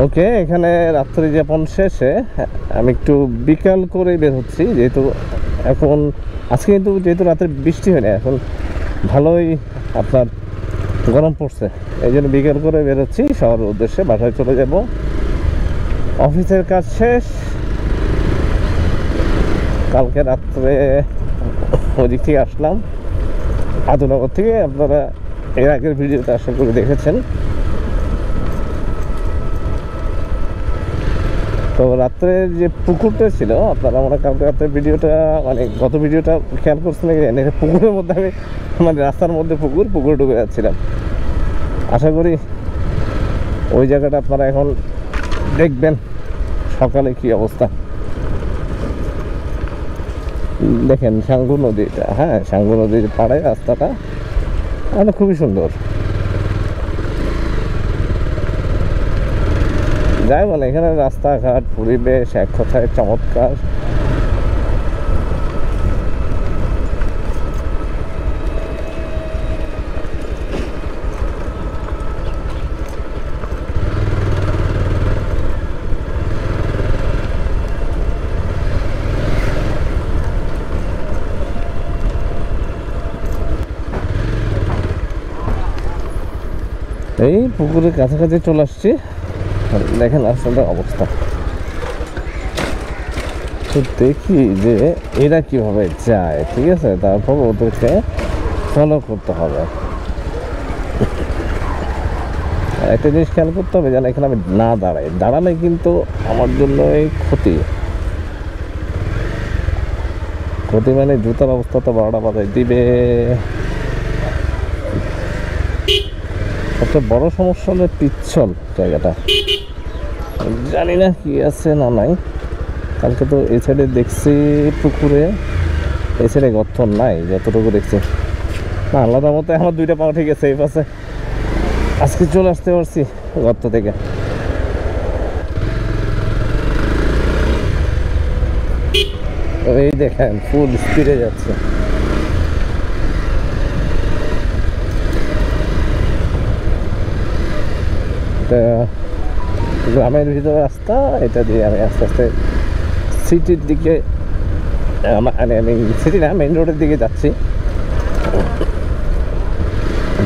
ওকে, এখানে রাত্রি যাপন শেষে আমি একটু বিকাল করে বের হচ্ছি, যেহেতু এখন আজকে কিন্তু যেহেতু রাতে বৃষ্টি হয় না, এখন ভালোই আপনার গরম পড়ছে, এই জন্য বিকেল করে বের হচ্ছি শহরের উদ্দেশ্যে। বাসায় চলে যাব, অফিসের কাজ শেষ। কালকে রাত্রে ওদিক থেকে আসলাম আদুনগর থেকে, আপনারা এর আগের ভিডিওতে আশা করে দেখেছেন। তো রাত্রের যে পুকুরটা ছিল, আপনারা মনে কালকে রাত্রের ভিডিওটা মানে গত ভিডিওটা খেয়াল করছেন নাকি, পুকুরের মধ্যে আমি মানে রাস্তার মধ্যে পুকুরে ডুবে যাচ্ছিলাম। আশা করি ওই জায়গাটা আপনারা এখন দেখবেন সকালে কি অবস্থা। দেখেন সাঙ্গু নদীটা, হ্যাঁ সাঙ্গু নদীর পাড়ে রাস্তাটা মানে খুবই সুন্দর। যাই বলে এখানে রাস্তাঘাট পরিবেশ এক কথায় চমৎকার। এই পুকুরের কাছাকাছি চলে আসছি, দেখেন রাস্তাটার অবস্থা। তো দেখি যে এরা কিভাবে যায়, ঠিক আছে, তারপর ওদেরকে ফলো করতে হবে। একটা জিনিস খেয়াল করতে হবে, যেন এখানে আমি না দাঁড়ালে কিন্তু আমার জন্য এই ক্ষতি মানে জুতার অবস্থা তো 12টা বাজায় দিবে। সবচেয়ে বড় সমস্যা হলো পিছল জায়গাটা, জানি না কি আছে না নাই। কালকে তো এই সাইডে দেখছি পুকুরে, এই সাইডে গর্ত নাই যতটুকু দেখছি। না আলাদা মতো আমার 2টা পা ঠিক আছে, সেফ আছে। আজকে চলে আসতে পারছি গর্ত থেকে। এই দেখেন ফুল স্পিডে যাচ্ছে। গ্রামের ভিতরে রাস্তা, এটা দিয়ে আমি আস্তে আস্তে সিটির দিকে, মানে আমি সিটি না মেইন রোডের দিকে যাচ্ছি,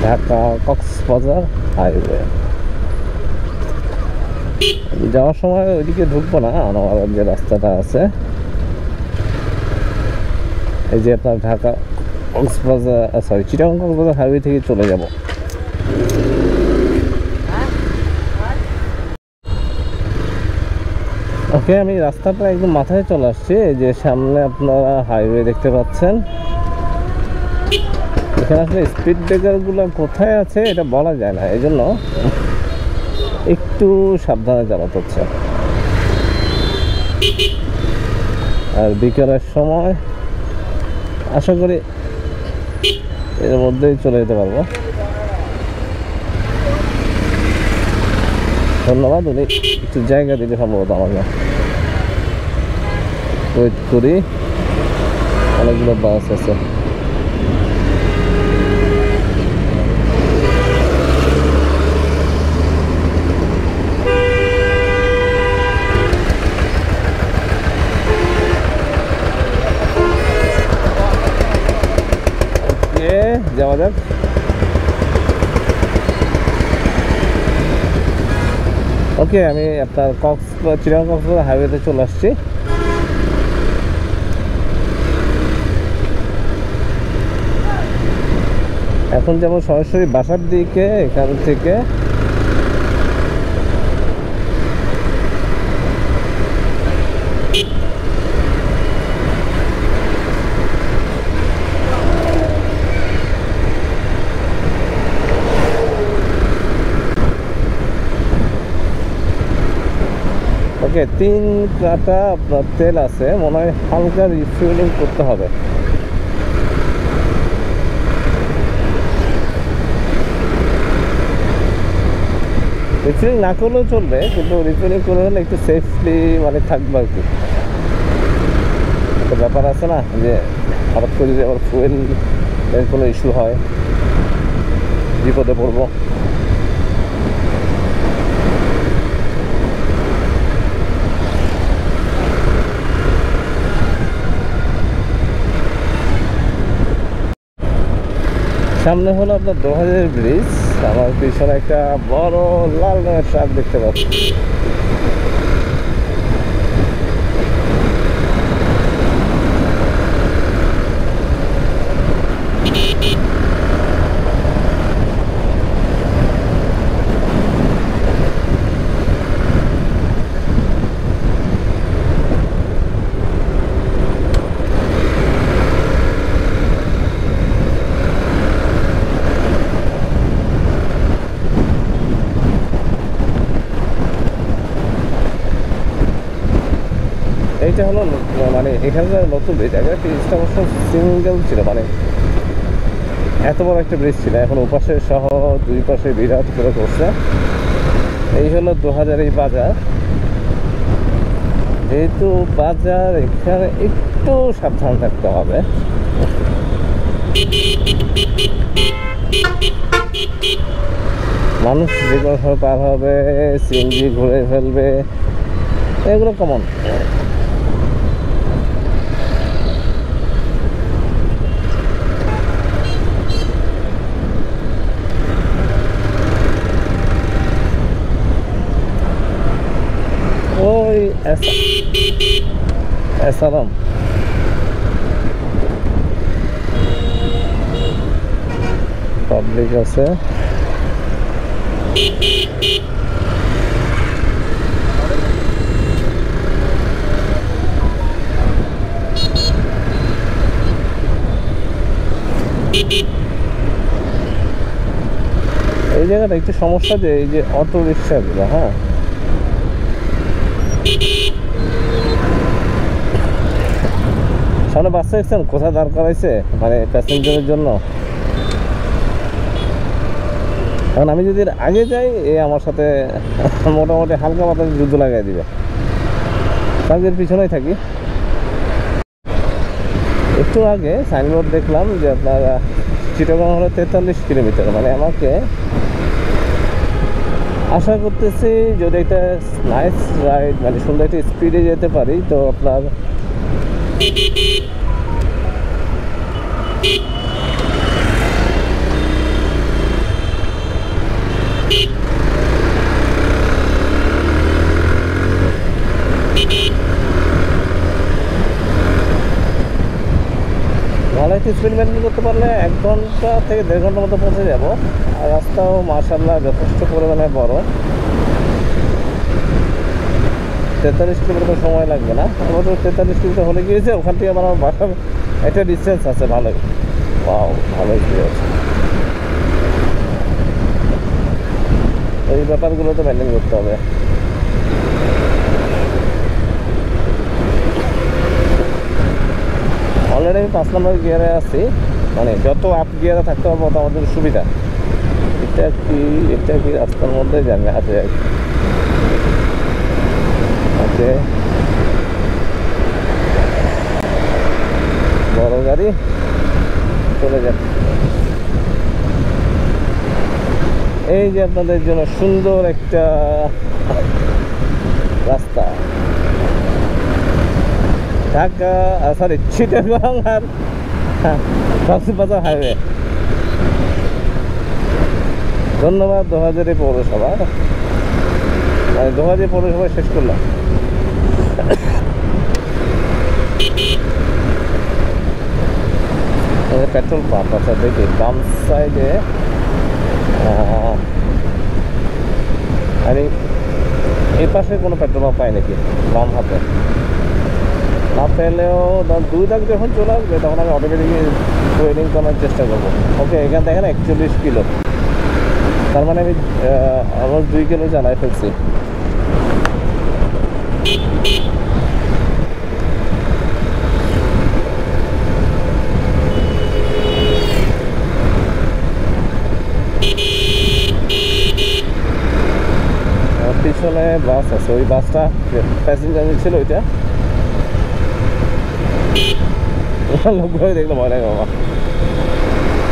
ঢাকা কক্সবাজার হাইওয়ে। যাওয়ার সময় ওইদিকে ঢুকবো না, আমার যে রাস্তাটা আছে এই যে আপনার ঢাকা কক্সবাজার চিটাগং কক্সবাজার হাইওয়ে থেকে চলে যাব। ওকে, আমি রাস্তাটা একদম মাথায় চলে আসছি। এই যে সামনে আপনারা হাইওয়ে দেখতে পাচ্ছেন, এখানে আসলে স্পিড ব্রেকারগুলো কোথায় আছে এটা বলা যায় না, এই জন্য একটু সাবধানে চালাতে হচ্ছে। আর বিকেলের সময় আশা করি এর মধ্যেই চলে যেতে পারবো। ধন্যবাদ, উনি একটু জায়গা দিতে সম্ভবত আমাকে। ওয়েট করি, অনেকগুলো বাস আছে। যাওয়া যাক। ওকে, আমি আপনার চিটাগং কক্সবাজার হাইওয়েতে চলে আসছি। এখন যেমন সরাসরি বাসার দিকে, এখান থেকে ওকে 3 কাটা আপনার তেল আছে, মনে হয় হালকা রিফিউলিং করতে হবে। রিফিলিং না করলেও চলবে, কিন্তু রিফিলিং করে হলে একটু সেফলি মানে থাকবে আর কি। একটা ব্যাপার আছে না যে হঠাৎ করে যদি আবার ফুয়েলের কোনো ইস্যু হয়, বিপদে পড়বো। সামনে হলো আপনার 2000 ব্রিজ। আমার পিছনে একটা বড় লাল রঙের ট্রাক দেখতে পাচ্ছি। এইটা হলো মানে এখানকার নতুন ব্রিজ। আগে ব্রিজটা অবশ্য সিঙ্গেল ছিল, মানে এত বড় একটা ব্রিজ ছিল। এখন ওপাশে সহ দুই পাশে বিরাট করে করছে। এই হলো 2000 এই বাজার। যেহেতু বাজার, এখানে একটু সাবধান থাকতে হবে। মানুষ যে কোনো পার হবে, সিএনজি ঘুরে ফেলবে, এগুলো কমন। ওই এসালাম পাবলিক আছে। এই জায়গাটা একটু সমস্যা, যে এই যে অটো রিক্সাগুলো, হ্যাঁ, সামনে বাচ্চা দেখছেন কোথায় দাঁড় করাইছে, মানে প্যাসেঞ্জারের জন্য। এখন আমি যদি আগে যাই, এ আমার সাথে মোটামুটি হালকা মাথায় যুদ্ধ লাগাই দিবে। তাদের পিছনেই থাকি। একটু আগে সাইনবোর্ড দেখলাম যে আপনার চিটাগাং হলো 43 কিলোমিটার। মানে আমাকে আশা করতেছি যদি একটা নাইস রাইড, মানে সুন্দর একটা স্পিডে যেতে পারি, তো আপনার ভালো একটা স্পিড মেনটেন করতে পারলে 1 ঘন্টা থেকে 1.5 ঘন্টার মতো পৌঁছে যাব। আর রাস্তাও মাশাআল্লাহ যথেষ্ট পরিমাণে বড়। 43 কিলোমিটার সময় লাগবে না। আমার 43 কিলোমিটার হলে গিয়েছে, ওখান থেকে আমার বাসার একটা ডিস্টেন্স আছে ভালোই। পাও ভালোই আছে। এই ব্যাপারগুলো তো মেনটেন করতে হবে। অলরেডি আমি 5 নম্বর গিয়ারে আছি। মানে যত আপ গিয়ারে থাকতে পারবো তত আমাদের সুবিধা। এটা কি রাস্তার মধ্যে জানি আছে। ওকে, বড় গাড়ি চলে যাচ্ছে। এই যে আপনাদের জন্য সুন্দর একটা রাস্তা, ঢাকা সরি চিটাগাং আর কক্সবাজার হাইওয়ে। ধন্যবাদ 2000 পৌরসভা, মানে 2000 পৌরসভা শেষ করলাম। পেট্রোল পাম্প আছে, দেখি বাম সাইডে। আমি এই পাশে কোনো পেট্রোল পাম্প পাই নাকি বাম হাতে? না পেলেও 2 দাগ যখন চলে আসবে তখন আমি অটোমেটিকলি ট্রেনিং করার চেষ্টা করবো। ওকে, এখান থেকে 41 কিলো, তার মানে আমি আমার 2 কিলো চালাই ফেলছি। পিছনে বাস আছে, ওই বাসটা প্যাসেঞ্জার ছিল, ওইটা লোক ঘুরে দেখলে ভয় লাগে বাবা।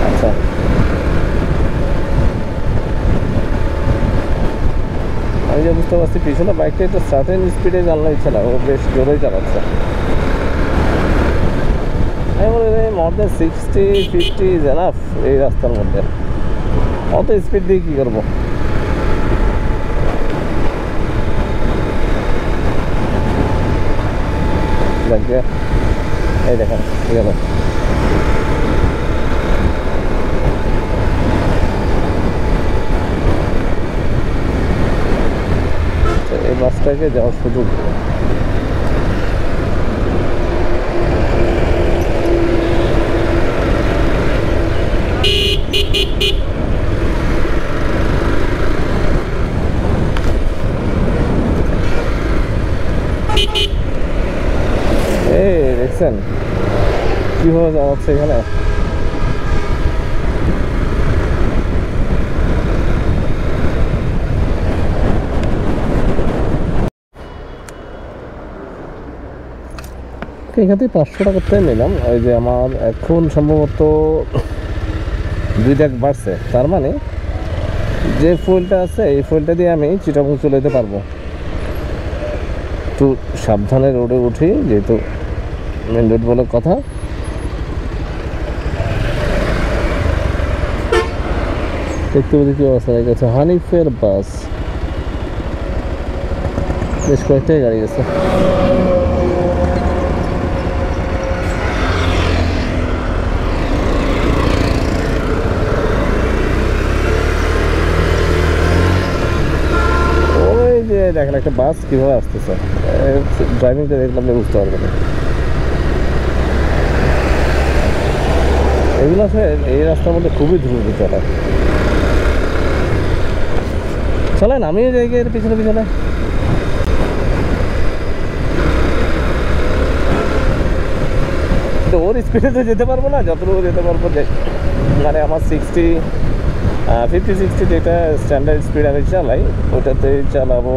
আচ্ছা, আমি যে বুঝতে পারছি পিছনে বাইকটা একটু সার্টেন স্পিডে চালানো ইচ্ছে না, ও বেশ জোরেই চালাচ্ছে। আমি বলি মোর দেন 60-50 ইজ এনাফ এই রাস্তার মধ্যে। অত স্পিড দিয়ে কী করবো? এই দেখেন গেল। এই বাসটাকে যাওয়ার সুযোগ দেখছেন কিভাবে যাওয়া হচ্ছে এখানে। এখান থেকে 500 টাকাতে নিলাম। ওই যে আমার এখন সম্ভবত 2 টাকা বাড়ছে, তার মানে যে ফুয়েলটা আছে এই ফুয়েলটা দিয়ে আমি চিটাগং চলে যেতে পারবো। একটু সাবধানে রোডে উঠি, যেহেতু মেন রোড বলে কথা। দেখতে পাচ্ছি কি অবস্থা হয়ে গেছে। হানিফের বাস, বেশ কয়েকটাই গাড়ি গেছে। দেখেন একটা বাস কিভাবে আসতেছে, ড্রাইভিংটা দেখলে আপনি বুঝতে পারবেন। এগুলো আসলে এই রাস্তার মধ্যে খুবই দ্রুত চলে। চলেন আমিও যাই এর পিছনে পিছনে। তো ওর স্পিডে তো যেতে পারবো না, যতটুকু যেতে পারবো। মানে আমার 50-60 যেটা স্ট্যান্ডার্ড স্পিড আমি চালাই ওটাতেই চালাবো।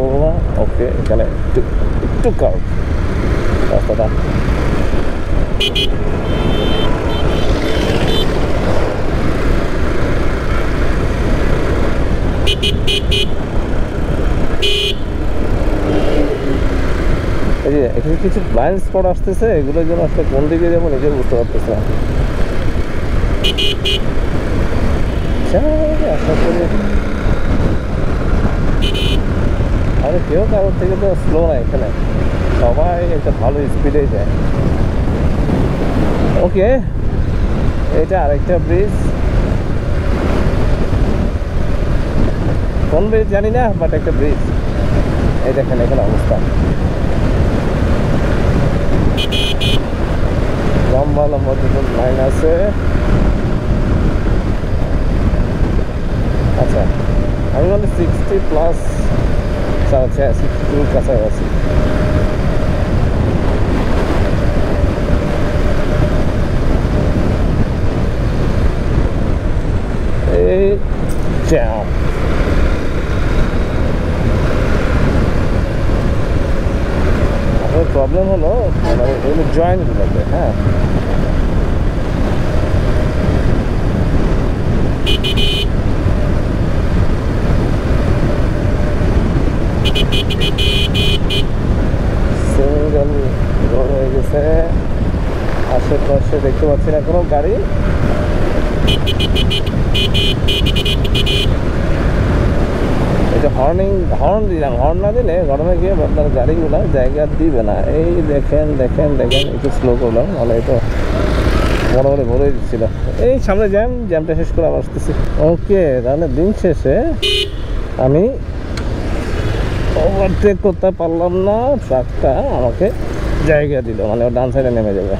ওকে, এখানে একটু কার্ভ রাস্তাটা। এই যে এখানে কিছু ব্লাইন্ড স্পট আসতেছে, এগুলোর জন্য আসলে কোন দিকে যাবো নিজে বুঝতে পারতেছে না। আশা করি আরে কেউ কারোর থেকে তো স্লো না, এখানে সবাই একটা ভালো স্পিডে যায়। ওকে, এটা আরেকটা ব্রিজ, কোন ব্রিজ জানি না, বাট একটা ব্রিজ। এই দেখেন এখানে অবস্থা, লম্বা লম্বা দুটো লাইন আছে। আচ্ছা, আমি বলি 60+ চালাচ্ছি, 62 কাছাকাছি। এই জ্যাম, প্রবলেম হলো এগুলো জয়েন্টগুলোতে। হ্যাঁ, সিঙ্গেল রোড হয়ে গেছে, আশেপাশে দেখতে পাচ্ছি না কোনো গাড়ি। এটা হর্ন দিলাম, হর্ন না দিলে গরমে গিয়ে আপনার গাড়িগুলো জায়গা দিবে না। এই দেখেন দেখেন দেখেন, একটু স্লো করলাম, নাহলে তো মোটামুটি ভরে দিচ্ছিল। এই সামনে জ্যামটা শেষ করে আবার আসতেছি। ওকে, তাহলে দিন শেষে আমি ওভারটেক করতে পারলাম না, ট্রাকটা আমাকে জায়গা দিল, মানে ডান সাইডে নেমে যাবে।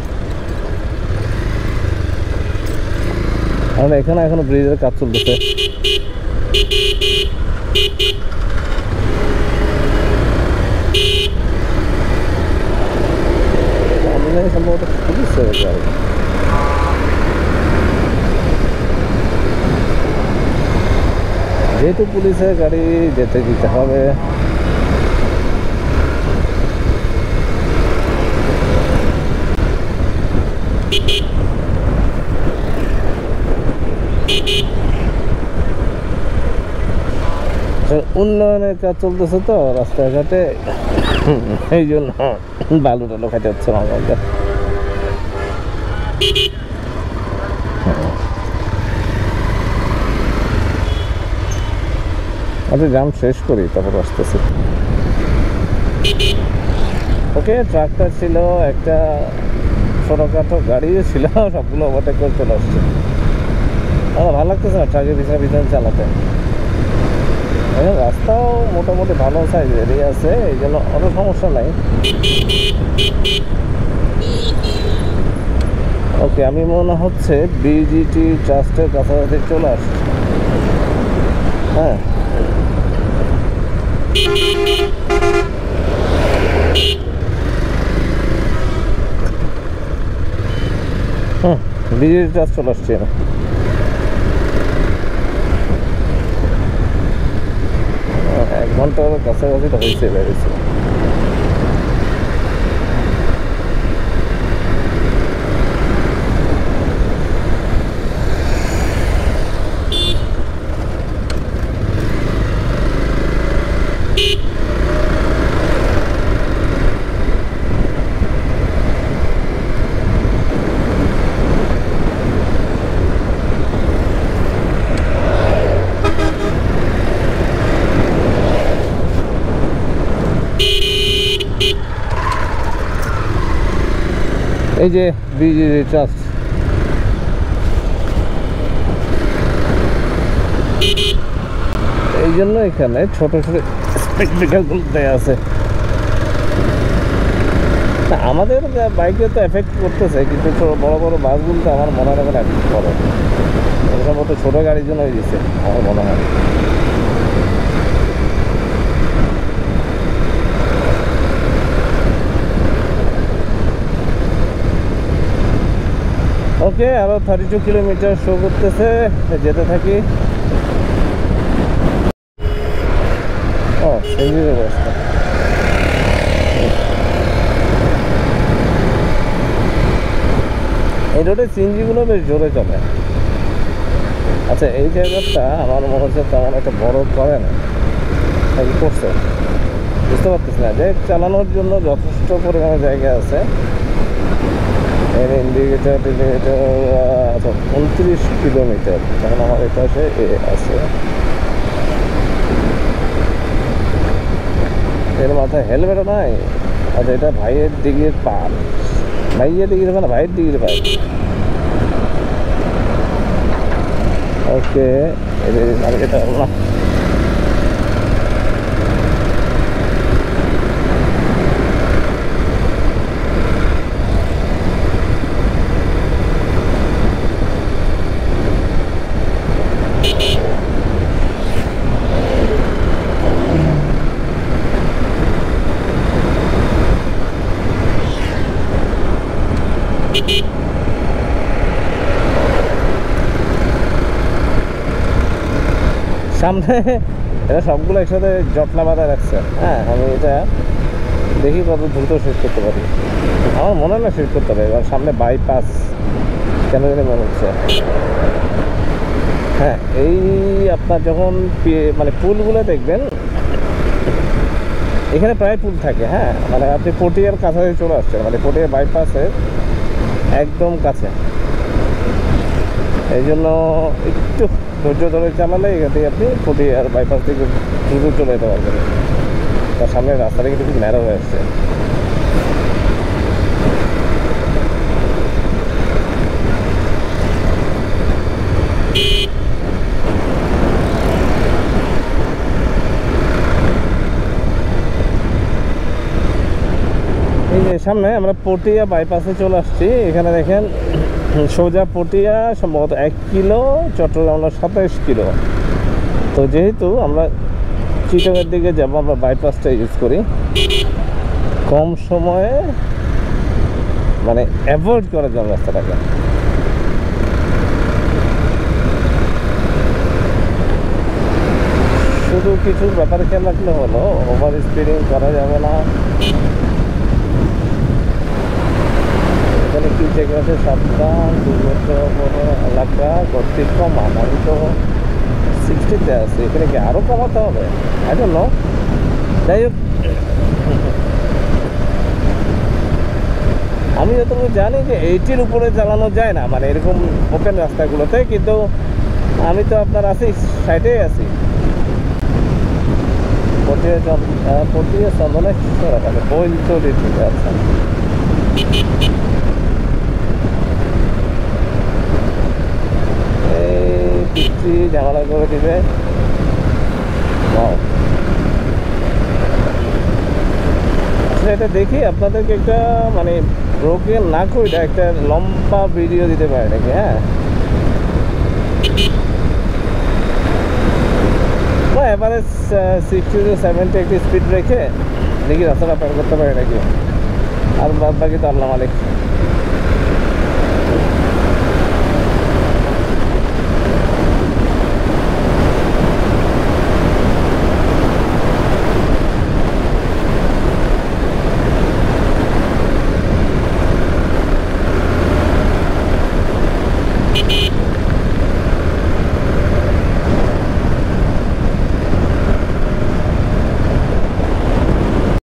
আমরা এখানে এখনো ব্রিজের কাজ চলতেছে। সম্ভবত পুলিশের গাড়ি। যেহেতু পুলিশের গাড়ি, যেতে দিতে হবে। উন্নয়নের কাজ চলতেছে তো রাস্তাঘাটে, এই জন্য বালু টালু খাইতে হচ্ছে আমাদের। আচ্ছা জাম শেষ করি তারপর আসতেছি। ওকে, ট্রাকটা ছিল একটা ছোটোখাটো গাড়িও ছিল, সবগুলো ওভারটেক করে চলে আসছে। আমার ভালো লাগতেছে না ট্রাকের পিছনে পিছনে চালাতে। এখন রাস্তাও মোটামুটি ভালো সাইজেরই আছে, এই জন্য অত সমস্যা নাই। ওকে, আমি মনে হচ্ছে বিজিটি ট্রাস্টের কাছাকাছি চলে আসছি। হ্যাঁ, বিজিটি ট্রাস্ট চলে আসছি আমি। 1 ঘন্টার কাছাকাছি তো হয়েছে বেরিয়েছে। এই যে বিজিটি ট্রাস্ট, এই জন্য এখানে ছোট ছোট স্পেকটেকলগুলো দেয়া আছে। আমাদের বাইকে তো এফেক্ট করতেছে, কিন্তু বড় বড় বাসগুলো তো আমার মনে হয় এখন এফেক্ট করে। সম্ভবত ছোটো গাড়ির জন্যই দিচ্ছে আমার মনে হয়। ওকে, আরো 32 কিলোমিটার শো করতেছে, যেতে থাকি। ও সিএনজির অবস্থা। এই রোডে সিএনজিগুলো বেশ জোরে চলে। আচ্ছা, এই জায়গাটা আমার মনে হচ্ছে তেমন একটা বড় করে না, কি করছে বুঝতে পারতেছি না। যে চালানোর জন্য যথেষ্ট পরিমাণে জায়গা আছে। এর ইন্ডিকেটার টিন্ডিকেটার, আচ্ছা 29 কিলোমিটার, তখন আমার এই পাশে আছে। এর মাথায় হেলমেটও নাই। আচ্ছা, এটা ভাইয়ের দিকের পার, ভাইয়ের দিকের মানে ভাইয়ের দিকের পার। ওকে, এটা না সামনে এটা সবগুলো একসাথে জটলা বাঁধা রাখছে। হ্যাঁ, আমি এটা দেখি কত দ্রুত শেষ করতে পারি। আমার মনে হয় না শেষ করতে পারি, এবার সামনে বাইপাস কেন জানি মনে হচ্ছে। হ্যাঁ, এই আপনার যখন মানে পুলগুলো দেখবেন, এখানে প্রায় পুল থাকে। হ্যাঁ, মানে আপনি পটিয়ার কাছাকাছি চলে আসছেন, মানে পটিয়া বাইপাসের একদম কাছে। এই জন্য একটু ধৈর্য ধরে চালালে এখান থেকে আপনি পটিয়ার বাইপাস থেকে দ্রুত চলে যেতে পারবেন। তার সামনে রাস্তাটা কিন্তু খুব ন্যারো হয়ে আসছে। এই যে সামনে আমরা পটিয়া বাইপাসে চলে আসছি। এখানে দেখেন সোজা পটিয়া সম্ভবত 1 কিলো, চট্টগ্রাম 27 কিলো। তো যেহেতু আমরা চিটাগের দিকে যাবো, আমরা বাইপাসটা ইউজ করি কম সময়ে, মানে অ্যাভয়েড করার জন্য রাস্তাটাকে। শুধু কিছু ব্যাপারে খেয়াল রাখলে হলো, ওভার স্পিডিং করা যাবে না। এখানে কি চেক আছে, সাবধান, দুর্গতপূর্ণ এলাকা, গতি কমান। আমি তো 60-তে আছে, এখানে কি আরও কমাতে হবে? I don't know. যাই হোক, আমি যতটুকু জানি যে 80-র উপরে চালানো যায় না, মানে এরকম ওপেন রাস্তাগুলোতে। কিন্তু আমি তো আপনার আছি 60-এ আছি। পটিয়া চন্দনে রাখালে বইল চলে ঠিক আছে। এই পিচ্ছি ঝামেলা করে দিবে। আচ্ছা, এটা দেখি আপনাদেরকে একটা মানে ব্রোকেন না করে একটা লম্বা ভিডিও দিতে পারে নাকি? হ্যাঁ, এভারেজ 60 to 70 একটি স্পিড রেখে দেখি রাস্তাটা পার করতে পারে নাকি। আর বাদ বাকি তো আল্লাহ মালিক।